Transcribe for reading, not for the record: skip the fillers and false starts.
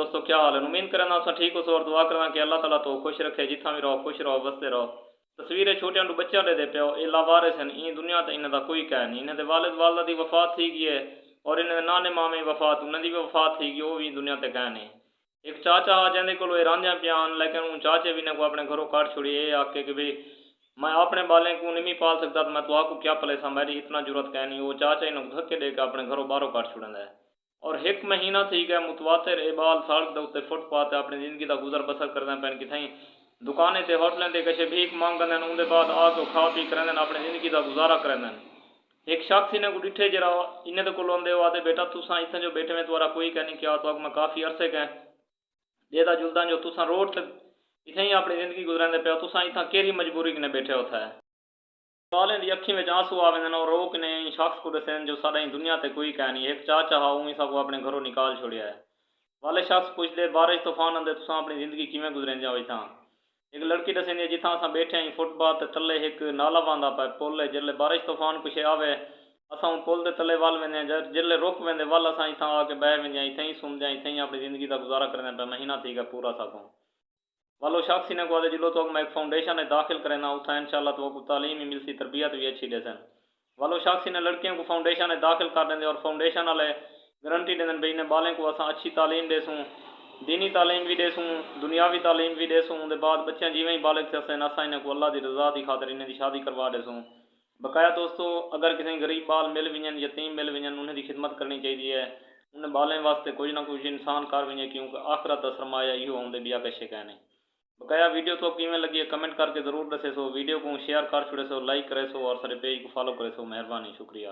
दोस्तों, क्या हाल है? उम्मीद करना सा ठीक हो सो और दुआ करना कि अल्लाह ताला तो खुश रखे, जिथा भी रहो खुश रहो बसते रहो। तस्वीरें छोटियां टू बच्चा दे पियो ये लावारिस हैं, ई दुनिया ते इन्हां दा कोई कह नहीं। इन्हां दे वालिद वालदा दी वफात थी गई है और इन्हां दे नाने मामे दी वफात, उन्हां दी भी वफात थी गई, वो भी दुनिया ते कह नहीं। एक चाचा आ जिंदे कोल रांझियां पियान, लेकिन उन चाचे भी ने को अपने घरों काट छोड़ी, ये आके कि भाई मैं अपने बालें को नहीं पाल सकता तो मैं तो आपको क्या पलेसा, मेरी इतना जरूरत कह नहीं। वो चाचा इन्हें धक्के दे के अपने घरों बाहरों काट छोड़ता है। और एक महीना थी गया मुतवातिर ए बाल सड़क के उत्ते फुटपाथ अपनी जिंदगी का गुजर बसर करते पैन कि दुकानें ते होटलें ते कशे भीख मंगते हैं, उनके बाद आके खा पी करेंगे अपनी जिंदगी का गुजारा करेंगे। एक शख्स इन्हें को डिठे जरा इन्हें तो को आते आते बेटा तुसा इतने जो बैठे में तुम्हारा कोई कह नहीं किया तो मैं काफ़ी अरसे कह जेदा जुलदा जो तुसा रोड तक इतें ही अपनी जिंदगी गुजरेंदे पे तुसा इतना केरी मजबूरी किने बैठे होता है। वाले दी अखी में आंसू आवे और रोक ने शख्स को दसें जो सारा दुनिया ते कोई कह नहीं। एक चाचा हा उही सबको अपने घरों निकाल छोड़िया है। वाले शख्स पूछते बारिश तूफान आते तुसा अपनी जिंदगी किमें गुजरें जाओ इतना। एक लड़की दसेंदी जिथा अस बैठे हैं फुटपाथ तले एक नाला बंदा पे पुल है, जिले बारिश तूफान कुछ आवे असा पुल के तले वल वेंदे जिले रुक वेंदे वल असा इतना आके बह वेंदे इतें ही सुनते इतें ही अपनी जिंदगी का गुजारा करने पे महीना थी गया पूरा सको। वालो शख्स ने को जिलो तो मैं एक फाउंडेशन है दाखिल करें उतना इंशाल्लाह तो तालीम ही मिलती, तरबियत भी अच्छी देसन। वालो शख्स ने लड़कियों को फाउंडेशन है दाखिल कर देंगे और फाउंडेशन वाले गारंटी देंगे भाई इन्हें बालें को असा अच्छी तालीम देसूँ, दीनी तालीम भी देसूँ, दुनियावी तालीम भी देसूँ। उनके बाद बच्चे जिमें ही बालक थे असा इन्हें को अल्लाह की रजा की खातर इन्हें की शादी करवा देसूँ। बकाया दोस्तों अगर किसी गरीब बाल मिल भी यतीम मिल भी उन्हें की खिदमत करनी चाहिए है। उन्हें बालें वास्ते कुछ ना कुछ इंसान कर भी क्योंकि आखिरत का सरमाया इो आते भी कशे कहने। बकाया वीडियो तो किमें लगी है कमेंट करके ज़रूर दसे सो, वीडियो को शेयर कर छुड़े सो, लाइक करे सो और सारे पेज को फॉलो करे सो। मेहरबानी, शुक्रिया।